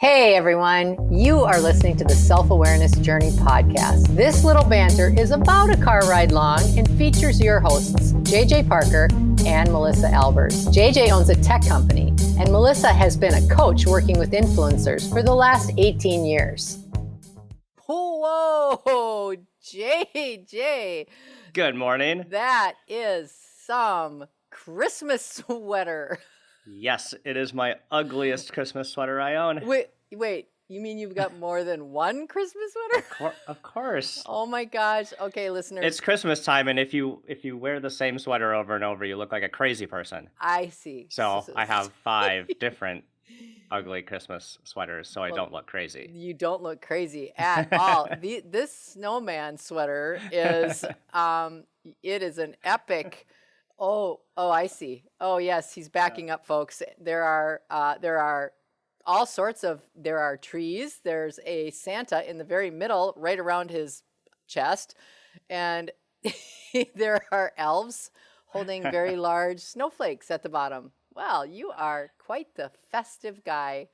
Hey everyone, you are listening to the Self-Awareness Journey podcast. This little banter is about a car ride long and features your hosts, JJ Parker and Melissa Albers. JJ owns a tech company and Melissa has been a coach working with influencers for the last 18 years. Whoa, JJ. Good morning. That is some Christmas sweater. Yes, it is my ugliest Christmas sweater I own. Wait, you mean you've got more than one Christmas sweater? Of course. Oh my gosh. Okay, listeners. It's Christmas time, and if you wear the same sweater over and over, you look like a crazy person. I see. So I have 5 different ugly Christmas sweaters, so I don't look crazy. You don't look crazy at all. This snowman sweater is it is an epic. Oh, I see. Oh, yes, he's backing up, folks. There are all sorts of, there are trees. There's a Santa in the very middle, right around his chest. And there are elves holding very large snowflakes at the bottom. Well, you are quite the festive guy.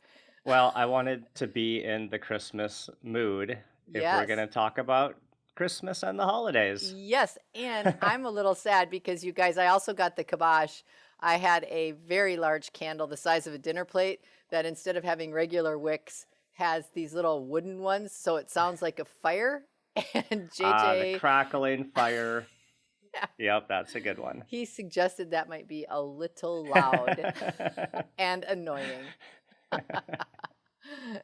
Well, I wanted to be in the Christmas mood if Yes. we're going to talk about Christmas and the holidays. Yes, and I'm a little sad because you guys, I also got the kibosh. I had a very large candle the size of a dinner plate that instead of having regular wicks has these little wooden ones, so it sounds like a fire. And JJ, The crackling fire. Yep, that's a good one. he suggested that might be a little loud and annoying.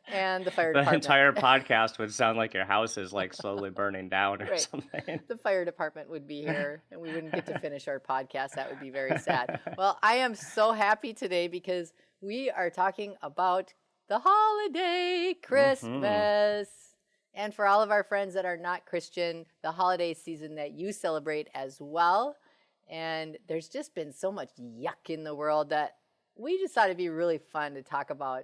And the fire The department. entire podcast would sound like your house is like slowly burning down or Right. something. The fire department would be here and we wouldn't get to finish our podcast. That would be very sad. Well, I am so happy today because we are talking about the holiday, Christmas. And for all of our friends that are not Christian, the holiday season that you celebrate as well. And there's just been so much yuck in the world that we just thought it'd be really fun to talk about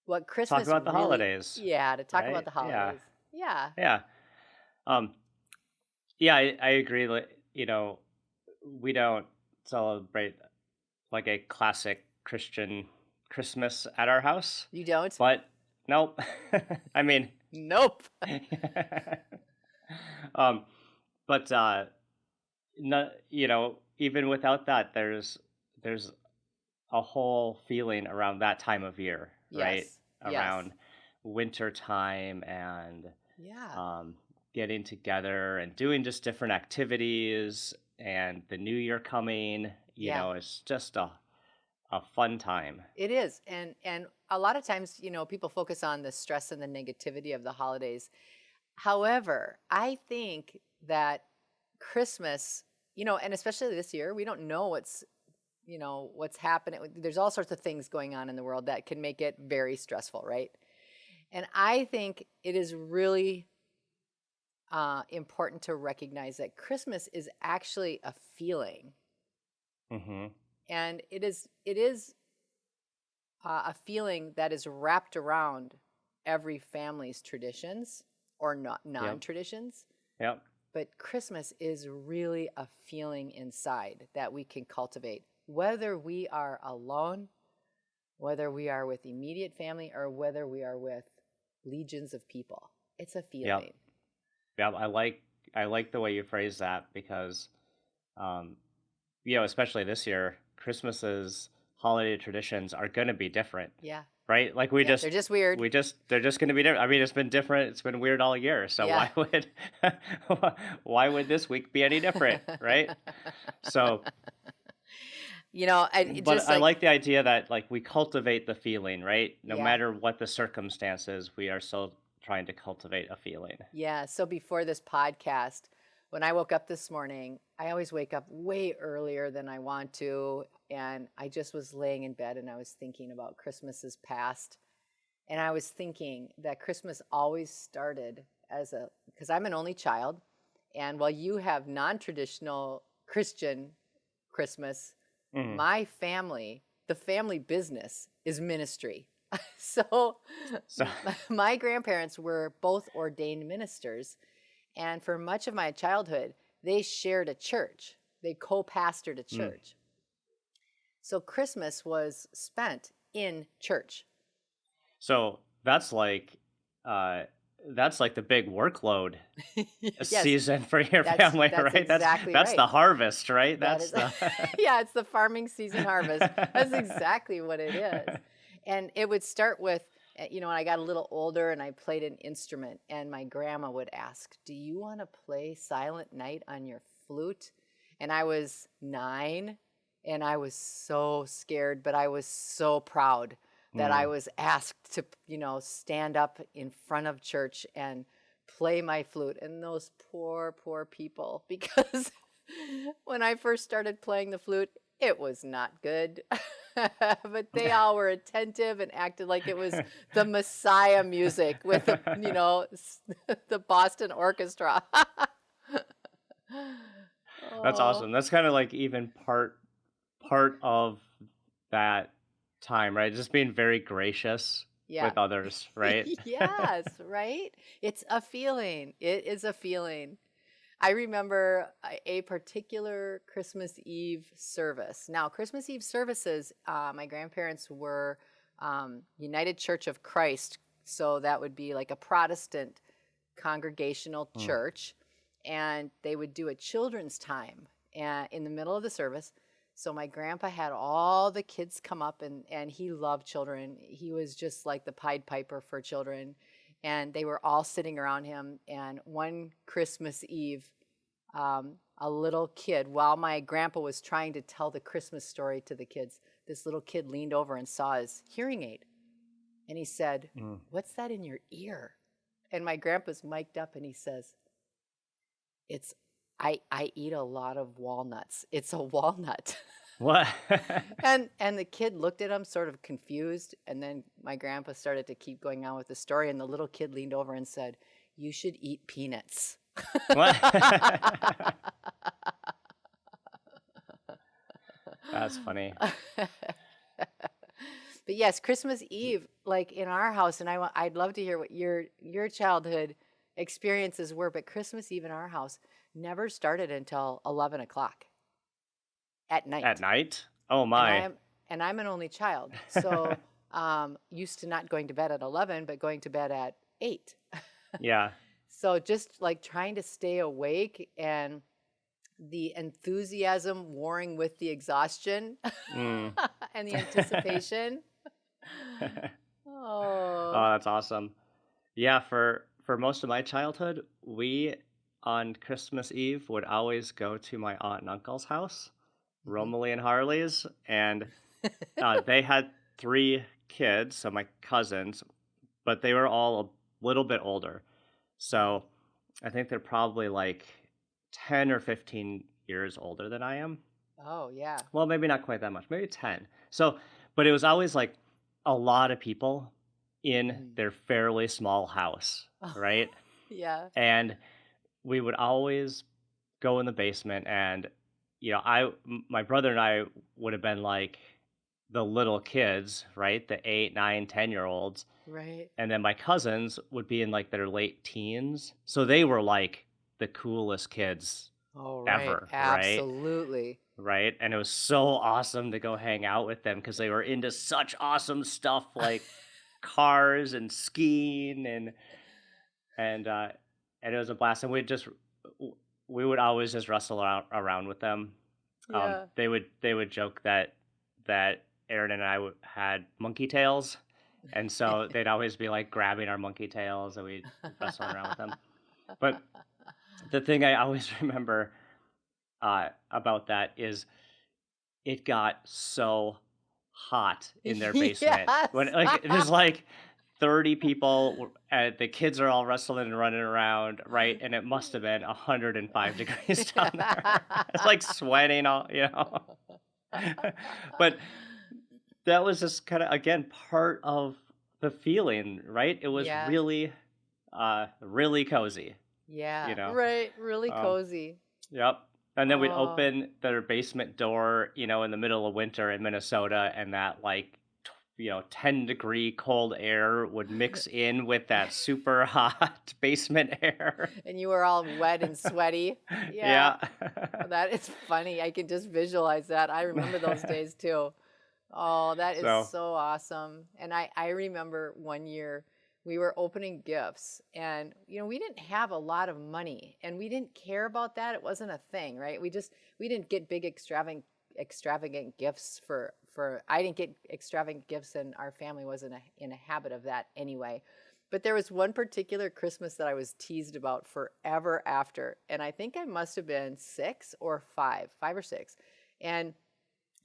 what Christmas Talk about the really- holidays. Yeah, to talk right? about the holidays. Yeah. Yeah. I agree. We don't celebrate like a classic Christian Christmas at our house, You don't? but nope. I mean, Nope. but no, even without that, there's a whole feeling around that time of year, right? Yes. Around winter time and Yeah. getting together and doing just different activities, and the new year coming, it's just a fun time. It is. And a lot of times, people focus on the stress and the negativity of the holidays. However, I think that Christmas, and especially this year, we don't know what's happening. There's all sorts of things going on in the world that can make it very stressful, right? And I think it is really important to recognize that Christmas is actually a feeling. Mm-hmm. And it is a feeling that is wrapped around every family's traditions or non-traditions. Yep. But Christmas is really a feeling inside that we can cultivate, whether we are alone, whether we are with immediate family, or whether we are with legions of people. It's a feeling. Yeah, I like the way you phrase that because, especially this year, Christmas's holiday traditions are going to be different, Yeah. right? Like they're just weird. they're just going to be different. I mean, it's been different. It's been weird all year. So Yeah. why would this week be any different, right? So, I like the idea that like we cultivate the feeling, right? No Yeah. matter what the circumstances, we are still trying to cultivate a feeling. Yeah. So before this podcast, when I woke up this morning, I always wake up way earlier than I want to. And I just was laying in bed and I was thinking about Christmases past. And I was thinking that Christmas always started because I'm an only child. And while you have non-traditional Christian Christmas, Mhm. my family, the family business is ministry. So So my grandparents were both ordained ministers. And for much of my childhood, they shared a church. They co-pastored a church. So Christmas was spent in church. So uh that's like the big workload Yes, season for your that's family, that's right? exactly That's the right. harvest, right? That That's is the yeah, it's the farming season harvest. That's exactly what it is. And it would start with, when I got a little older and I played an instrument, and my grandma would ask, "Do you want to play Silent Night on your flute?" And I was 9, and I was so scared, but I was so proud that I Mm, was asked to, stand up in front of church and play my flute. And those poor, poor people, because when I first started playing the flute, it was not good. But they all were attentive and acted like it was the Messiah music with the, the Boston Orchestra. that's Oh, awesome. That's kind of like even part of that time, right? Just being very gracious yeah. with others, right? Yes, right? It's a feeling. It is a feeling. I remember a particular Christmas Eve service. Now, Christmas Eve services, my grandparents were United Church of Christ, so that would be like a Protestant congregational Mm, church, and they would do a children's time in the middle of the service. So my grandpa had all the kids come up, and he loved children. He was just like the Pied Piper for children, and they were all sitting around him. And one Christmas Eve, a little kid, while my grandpa was trying to tell the Christmas story to the kids, this little kid leaned over and saw his hearing aid. And he said, mm. "What's that in your ear?" And my grandpa's mic'd up and he says, "It's, I eat a lot of walnuts. It's a walnut." What? And the kid looked at him sort of confused, and then my grandpa started to keep going on with the story, and the little kid leaned over and said, "You should eat peanuts." What? That's funny. But yes, Christmas Eve, like in our house, and I'd love to hear what your childhood experiences were, but Christmas Eve in our house never started until 11 o'clock at At night. night? Oh And my. I'm an only child, so used to not going to bed at 11, but going to bed at 8. Yeah. So just like trying to stay awake, and the enthusiasm warring with the exhaustion Mm. and the anticipation. Oh, Oh. that's awesome. Yeah, for most of my childhood, we on Christmas Eve would always go to my aunt and uncle's house, Mhm. Romalie and Harley's, and they had 3 kids, so my cousins, but they were all a little bit older. Mhm. So I think they're probably like 10 or 15 years older than I am. Oh, yeah. Well, maybe not quite that much, maybe 10. So, but it was always like a lot of people in Mhm. their fairly small house, right? Yeah. And we would always go in the basement, and my brother and I would have been like the little kids, right? The 8, 9, 10 year olds. Right. And then my cousins would be in like their late teens. So they were like the coolest kids Oh, right. ever, right? Absolutely. Right? And it was so awesome to go hang out with them because they were into such awesome stuff like cars and skiing and and it was a blast. And we would always just wrestle around with them. Yeah. They would joke that Aaron and I had monkey tails, and so they'd always be like grabbing our monkey tails and we'd wrestling around with them. But the thing I always remember about that is it got so hot in their basement when Yes. like there's like 30 people the kids are all wrestling and running around, right? And it must have been 105 degrees down there. It's like sweating all. But that was just kind of again part of the feeling, right? It was Yeah. really cozy, you Yeah. know. Right. Really Um cozy. Yep. And then we'd Oh. open their basement door, in the middle of winter in Minnesota, and that like 10-degree cold air would mix in with that super hot basement air. And you were all wet and sweaty. Yeah. Yeah. That is funny. I can just visualize that. I remember those days too. Oh, that is So, so awesome. And I remember one year we were opening gifts and we didn't have a lot of money and we didn't care about that. It wasn't a thing, right? We didn't get big extravagant gifts for I didn't get extravagant gifts and our family wasn't in a habit of that anyway. But there was one particular Christmas that I was teased about forever after. And I think I must have been 5 or 6. And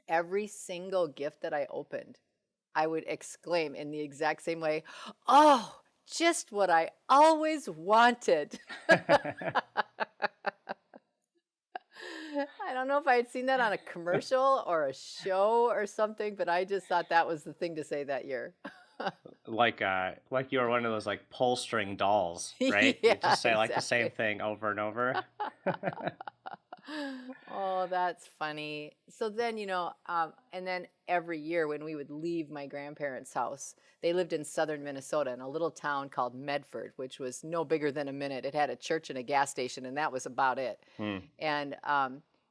every single gift that I opened, I would exclaim in the exact same way, "Oh, just what I always wanted." I don't know if I had seen that on a commercial or a show or something, but I just thought that was the thing to say that year. like you were one of those like pull string dolls, right? You Yeah, just say like the same exactly. thing over and over. Oh, that's funny. So then, and then every year when we would leave my grandparents' house, they lived in southern Minnesota in a little town called Medford, which was no bigger than a minute. It had a church and a gas station, and that was about it. Hmm.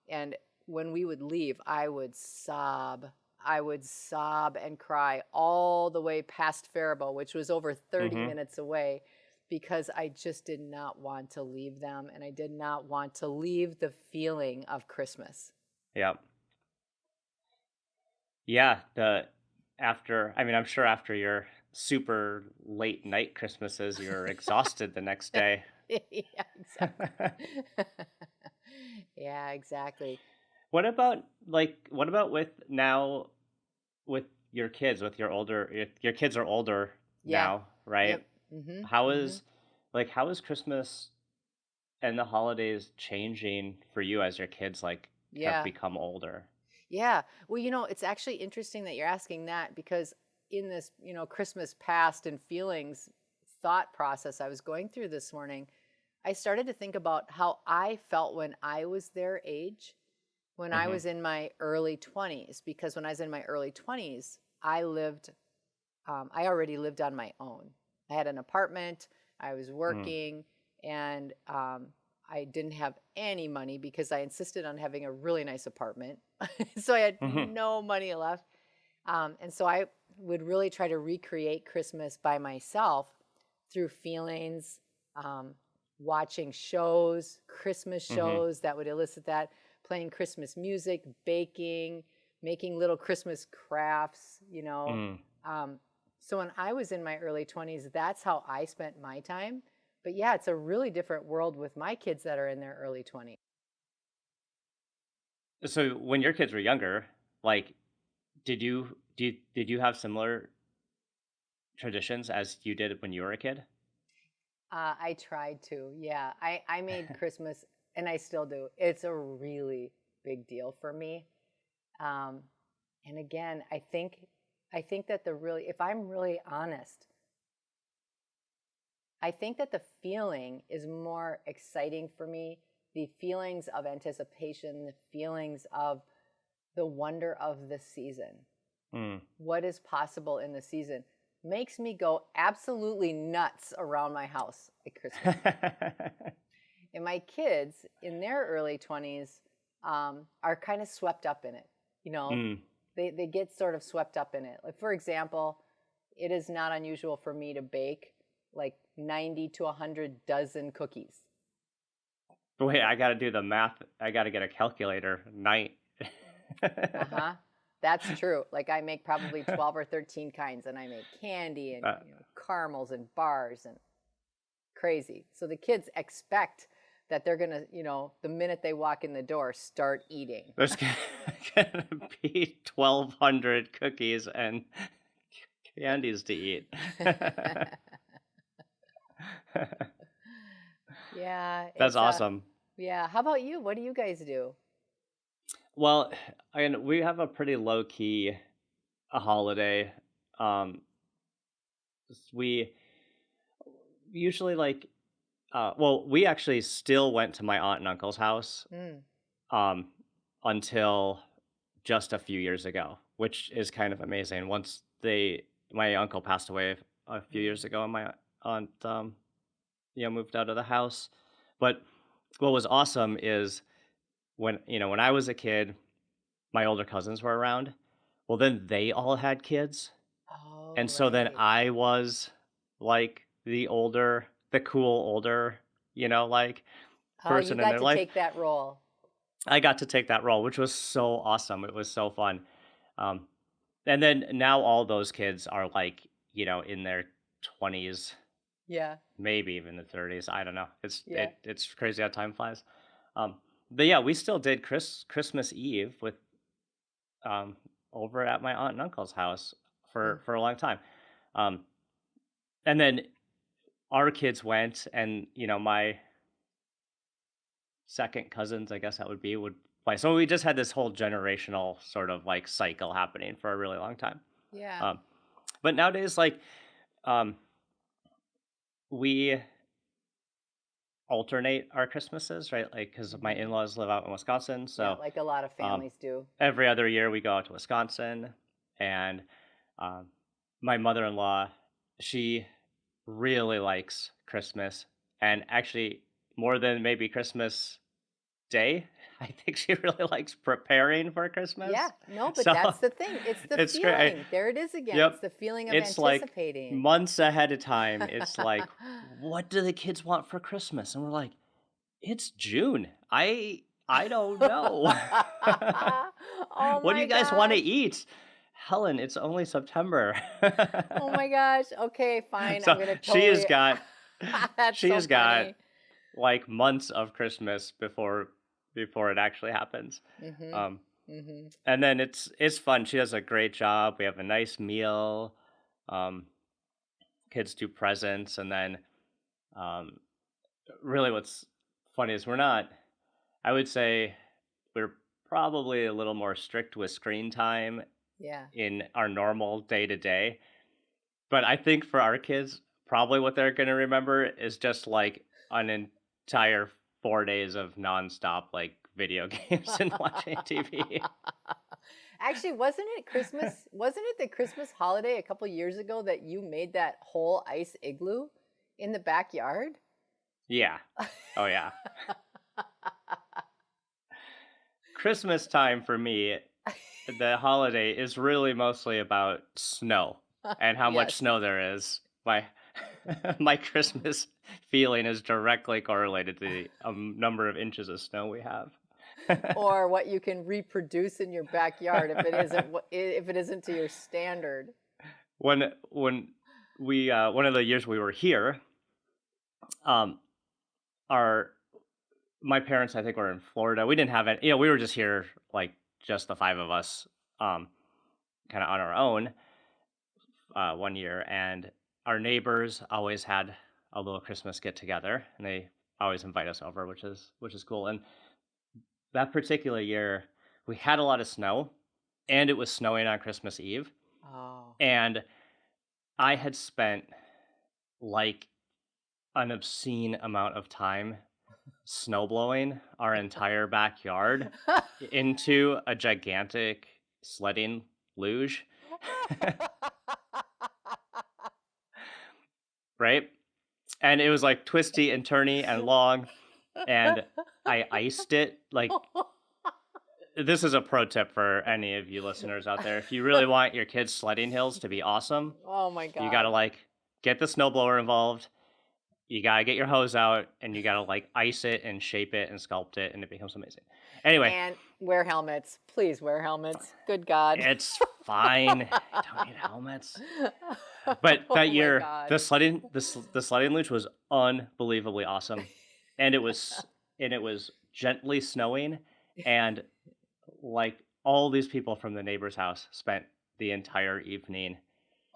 And when we would leave, I would sob. I would sob and cry all the way past Faribault, which was over 30 Mm-hmm. minutes away, because I just did not want to leave them and I did not want to leave the feeling of Christmas. Yep. Yeah. I mean, I'm sure after your super late night Christmases, you're exhausted the next day. Yeah, exactly. Yeah, exactly. What about with now with your kids, with your kids are older Yeah. now, right? Yep. Mhm. How Mhm. is how is Christmas and the holidays changing for you as your kids have Yeah. become older? Yeah. Well, it's actually interesting that you're asking that because in this, Christmas past and feelings thought process I was going through this morning, I started to think about how I felt when I was their age, when I Mhm. was in my early 20s. Because when I was in my early 20s, I already lived on my own. I had an apartment, I was Mm. working, and I didn't have any money because I insisted on having a really nice apartment. So I had Mhm. no money left. And so I would really try to recreate Christmas by myself through feelings, um, watching shows, Christmas Mhm. shows that would elicit that, playing Christmas music, baking, making little Christmas crafts. Mm. Um, so when I was in my early 20s, that's how I spent my time. But yeah, it's a really different world with my kids that are in their early 20s. So when your kids were younger, like did you have similar traditions as you did when you were a kid? I tried to. Yeah. I made Christmas and I still do. It's a really big deal for me. Um, and again, I think that if I'm really honest, I think that the feeling is more exciting for me. The feelings of anticipation, the feelings of the wonder of the season, Mm. what is possible in the season, makes me go absolutely nuts around my house at Christmas time. And my kids in their early 20s are kind of swept up in it. You know, Mm. they get sort of swept up in it. Like, for example, it is not unusual for me to bake like 90 to 100 dozen cookies. Wait, I gotta do the math. I gotta get a calculator. Night. Uh-huh. That's true. Like I make probably 12 or 13 kinds and I make candy and Uh, caramels and bars and crazy. So the kids expect that they're going to, the minute they walk in the door, start eating. there's gonna be 1,200 cookies and candies to eat. Yeah, That's awesome. yeah. How about you? What do you guys do? Well, we have a pretty low key a holiday. Um, we usually well, we actually still went to my aunt and uncle's house Mm, um, until just a few years ago, which is kind of amazing. My uncle passed away a few years mm, ago, and my aunt, moved out of the house. But what was awesome is when I was a kid, my older cousins were around. Well, then they all had kids, Oh, and so then right. I was like the cool older, like Oh, you person in got their to life. take that role. I got to take that role, which was so awesome. It was so fun. Um, and then now all those kids are like, in their 20s, Yeah. maybe even the 30s. I don't know. Yeah. It's crazy how time flies. Um, but yeah, we still did Christmas Eve with um over at my aunt and uncle's house Mm. for a long time. Um, and then our kids went, and my second cousins, I guess that would play. So we just had this whole generational sort of like cycle happening for a really long time. Yeah. Um, but nowadays, like, um, we alternate our Christmases, right? Like, because my Hmm. in-laws live out in Wisconsin, Yeah, so like a lot of um, families do. every other year we go out to Wisconsin, and um, my mother-in-law, she really likes Christmas, and actually more than maybe Christmas Day, I think she really likes preparing for Yeah. Christmas. No, but So that's the thing. It's the it's great. feeling. There it is again. It's Yep, the feeling of it's like anticipating. months ahead of time. It's like, what do the kids want for Christmas? And we're like, it's June. I don't know. Oh What do my you guys want to gosh. eat? Helen, it's only September. Oh my gosh. Okay, fine. I'm So gonna she has totally. got That's she so has got funny. like months of Christmas before it actually happens. Mhm. Um, Mhm. and then it's fun. She does a great job. We have a nice meal. Um, Kids do presents, and then um, really what's funny is we're not. I would say we're probably a little more strict with screen time Yeah. in our normal day to day. But I think for our kids, probably what they're going to remember is just like an entire 4 days of nonstop like video games and watching TV. Actually, wasn't it Christmas? Wasn't it the Christmas holiday a couple years ago that you made that whole ice igloo in the backyard? Yeah. Oh yeah. Christmas time for me, the holiday is really mostly about snow and how much Yes. snow there is. My my Christmas feeling is directly correlated to the number of inches of snow we have. Or what you can reproduce in your backyard if it isn't if it isn't to your standard. When we one of the years we were here, um, our my parents, I think, were in Florida. We didn't have it. We were just here, like just the five of us, kind of on our own, one year, and our neighbors always had a little Christmas get together, and they always invite us over, which is cool. And that particular year, we had a lot of snow, and it was snowing on Christmas Eve, Oh. and I had spent like an obscene amount of time snow blowing our entire backyard into a gigantic sledding luge, right? And it was like twisty and turny and long, and I iced it. Like, this is a pro tip for any of you listeners out there. If you really want your kids' sledding hills to be awesome, Oh my you got to God. like get the snowblower involved. You got to get your hose out, and you got to like ice it and shape it and sculpt it, and it becomes amazing. Anyway, And wear helmets. Please wear helmets. Good God. it's fine. You don't need helmets. But that Oh my year, God. the sledding luge was unbelievably awesome, and it was gently snowing, and like all these people from the neighbor's house spent the entire evening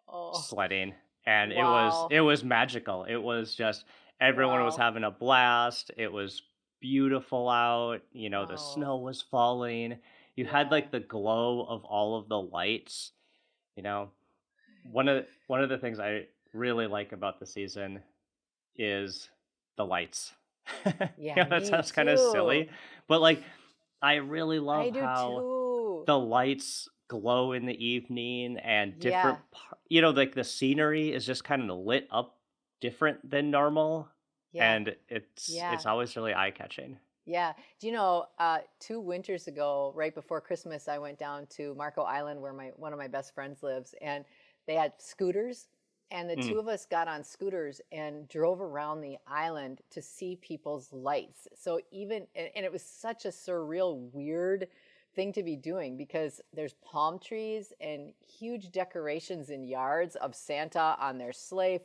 Oh, sledding, and it was wow. it was magical. It was just everyone was Wow. having a blast. It was beautiful out. The Oh, snow was falling. You had yeah. like the glow of all of the lights. You know, one of the things I really like about the season is the lights. Yeah, That me sounds kind of too. silly, but like I really I love do how too. the lights glow in the evening, and Yeah. like the scenery is just kind of lit up different than normal, Yeah. and it's Yeah. always really eye catching. Yeah. Do you know, 2 winters ago, right before Christmas, I went down to Marco Island where one of my best friends lives, and they had scooters. And the Mm. two of us got on scooters and drove around the island to see people's lights. So and it was such a surreal, weird thing to be doing because there's palm trees and huge decorations in yards of Santa on their sleigh.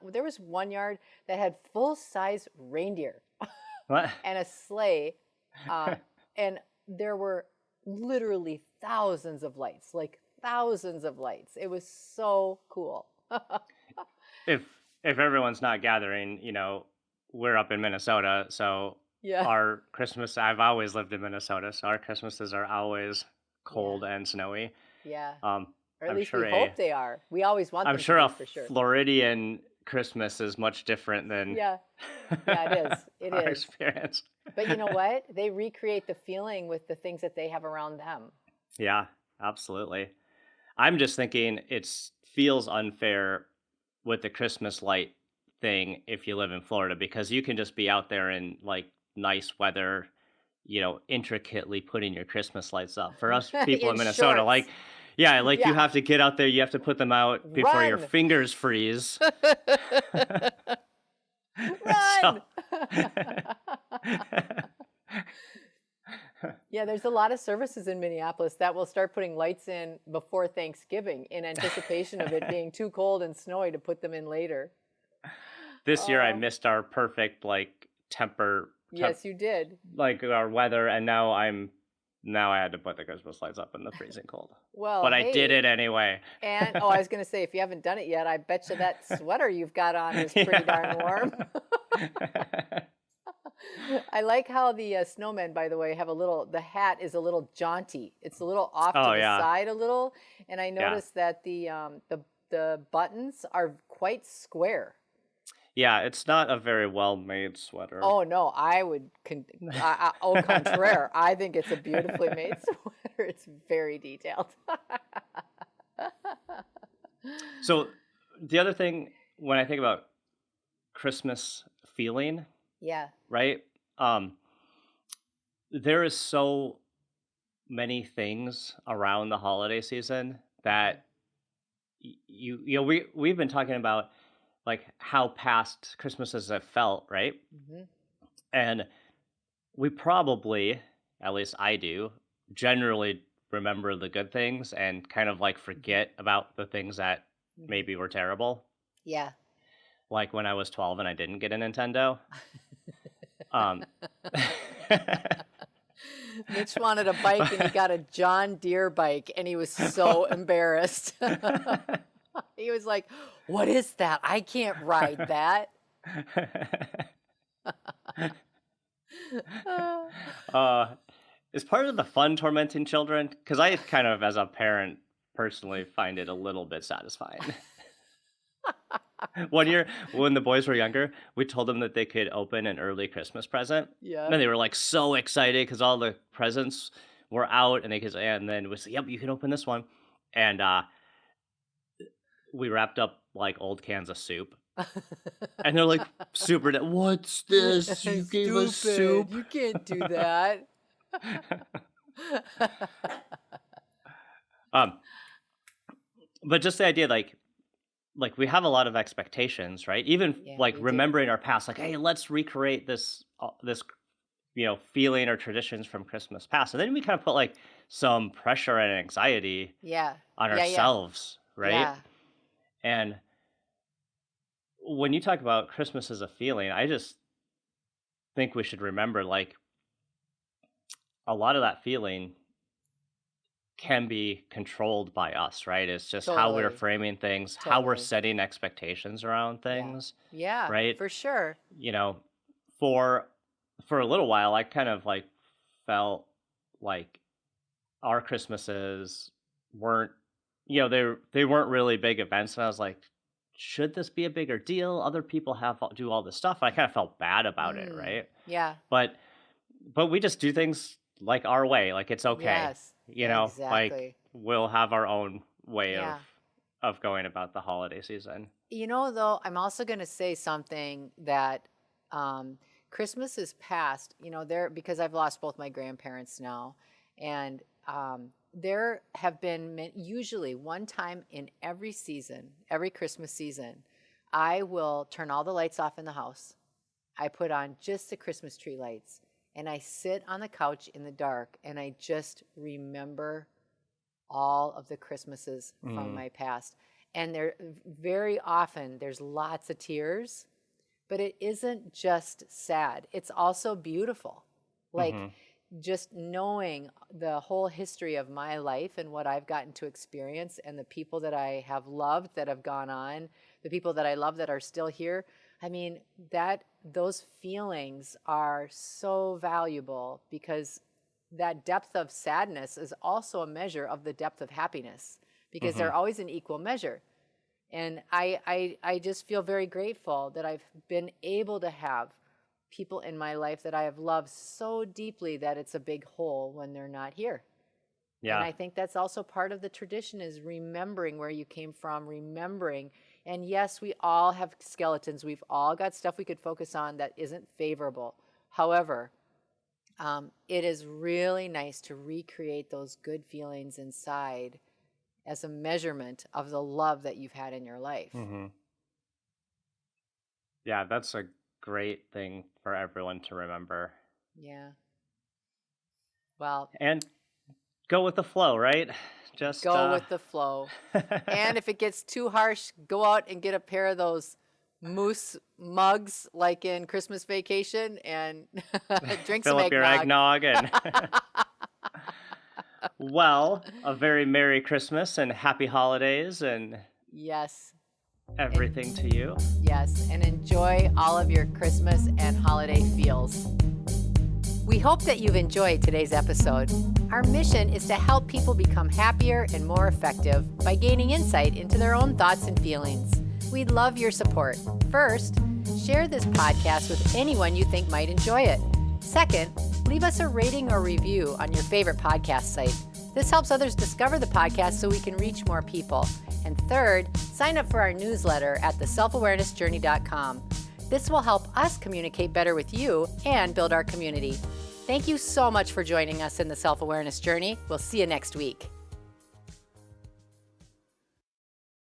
There was one yard that had full size reindeer What? and a sleigh, and there were literally thousands of lights, like thousands of lights. It was so cool. if if everyone's not gathering, we're up in Minnesota, so Yeah, our Christmas. I've always lived in Minnesota, so our Christmases are always yeah, cold and snowy. yeah. Um, Or at I'm least we sure a hope they are. We always want I'm them to sure a be for sure. Floridian Christmas is much different than Yeah, yeah, it is. It our is. experience. But you know what? They recreate the feeling with the things that they have around them. Yeah, absolutely. I'm just thinking it feels unfair with the Christmas light thing if you live in Florida because you can just be out there in like nice weather, intricately putting your Christmas lights up. For us people in In Minnesota, like, shorts. yeah, like you Yeah. have to get out there, you have to put them out before your Run. fingers freeze. So, Run. Yeah, there's a lot of services in Minneapolis that will start putting lights in before Thanksgiving in anticipation of it being too cold and snowy to put them in later. this year I Oh, missed our perfect like temp yes, you did. like our weather, and now I had to put the Christmas lights up in the freezing cold. Well, But I did hey, it anyway. and oh, I was going to say, if you haven't done it yet, I bet you that sweater you've got on is pretty darn warm. Yeah. I like how the snowmen, by the way, the hat is a little jaunty. It's a little off to Oh the yeah. side a little, and I Yeah. noticed that the buttons are quite square. Yeah, it's not a very well-made sweater. Oh no, au contraire, I think it's a beautifully made sweater. It's very detailed. So the other thing when I think about Christmas feeling, Yeah. right? There is so many things around the holiday season Hmm. that we've been talking about like how past Christmases have felt, right? Hmm. And we probably, at least I do, generally remember the good things and kind of like Hmm. forget about the things that Hmm. maybe were terrible. Yeah. Like when I was 12 and I didn't get a Nintendo. Um, Mitch wanted a bike and he got a John Deere bike and he was so embarrassed. He was like, "What is that? I can't ride that." uh, is part of the fun tormenting children? Because I kind of, as a parent, personally find it a little bit satisfying. One year, when the boys were younger, we told them that they could open an early Christmas present. Yeah. And they were like so excited because all the presents were out, and and then we said, "Yep, you can open this one." And we wrapped up like old cans of soup, and they're like, "Super, what's this? You gave us Stupid. soup?" You can't do that. um, but just the idea, like we have a lot of expectations, right? Even Yeah, like we do. remembering our past, like, hey, let's recreate this feeling or traditions from Christmas past, and then we kind of put like some pressure and anxiety Yeah. on Yeah, yeah. ourselves, right? Yeah. And when you talk about Christmas as a feeling, I just think we should remember like a lot of that feeling can be controlled by us, right? It's just how we're Totally. framing things, how we're Totally. setting expectations around Yeah. things, Yeah, right? for sure. You know, for a little while I kind of like felt like our Christmases weren't, they weren't really big events, and I was like, should this be a bigger deal? Other people do all this stuff. I kind of felt bad about it, Mm. right? Yeah. But we just do things like our way, like it's okay. Yes. Like Exactly. we'll have our own way Yeah. of going about the holiday season. Though, I'm also going to say something that um, Christmas is past, because I've lost both my grandparents now. And there have been usually one time in every season, every Christmas season, I will turn all the lights off in the house. I put on just the Christmas tree lights, and I sit on the couch in the dark, and I just remember all of the Christmases from my past. And there very often there's lots of tears, but it isn't just sad. It's also beautiful. Like just knowing the whole history of my life and what I've gotten to experience, and the people that I have loved that have gone on, the people that I love that are still here. I mean, those feelings are so valuable, because that depth of sadness is also a measure of the depth of happiness, because they're always an equal measure. And I just feel very grateful that I've been able to have people in my life that I have loved so deeply that it's a big hole when they're not here. Yeah. And I think that's also part of the tradition, is remembering where you came from, remembering. And yes, we all have skeletons. We've all got stuff we could focus on that isn't favorable. However, it is really nice to recreate those good feelings inside as a measurement of the love that you've had in your life. Yeah, that's a great thing for everyone to remember. Yeah. Well, and go with the flow, right? Just go with the flow. And if it gets too harsh, go out and get a pair of those moose mugs like in Christmas Vacation and drink fill some up your eggnog. And well, a very Merry Christmas and Happy Holidays, and yes, everything to you. Yes, and enjoy all of your Christmas and holiday feels. We hope that you've enjoyed today's episode. Our mission is to help people become happier and more effective by gaining insight into their own thoughts and feelings. We'd love your support. First, share this podcast with anyone you think might enjoy it. Second, leave us a rating or review on your favorite podcast site. This helps others discover the podcast so we can reach more people. And third, sign up for our newsletter at theselfawarenessjourney.com. This will help us communicate better with you and build our community. Thank you so much for joining us in the Self-Awareness Journey. We'll see you next week.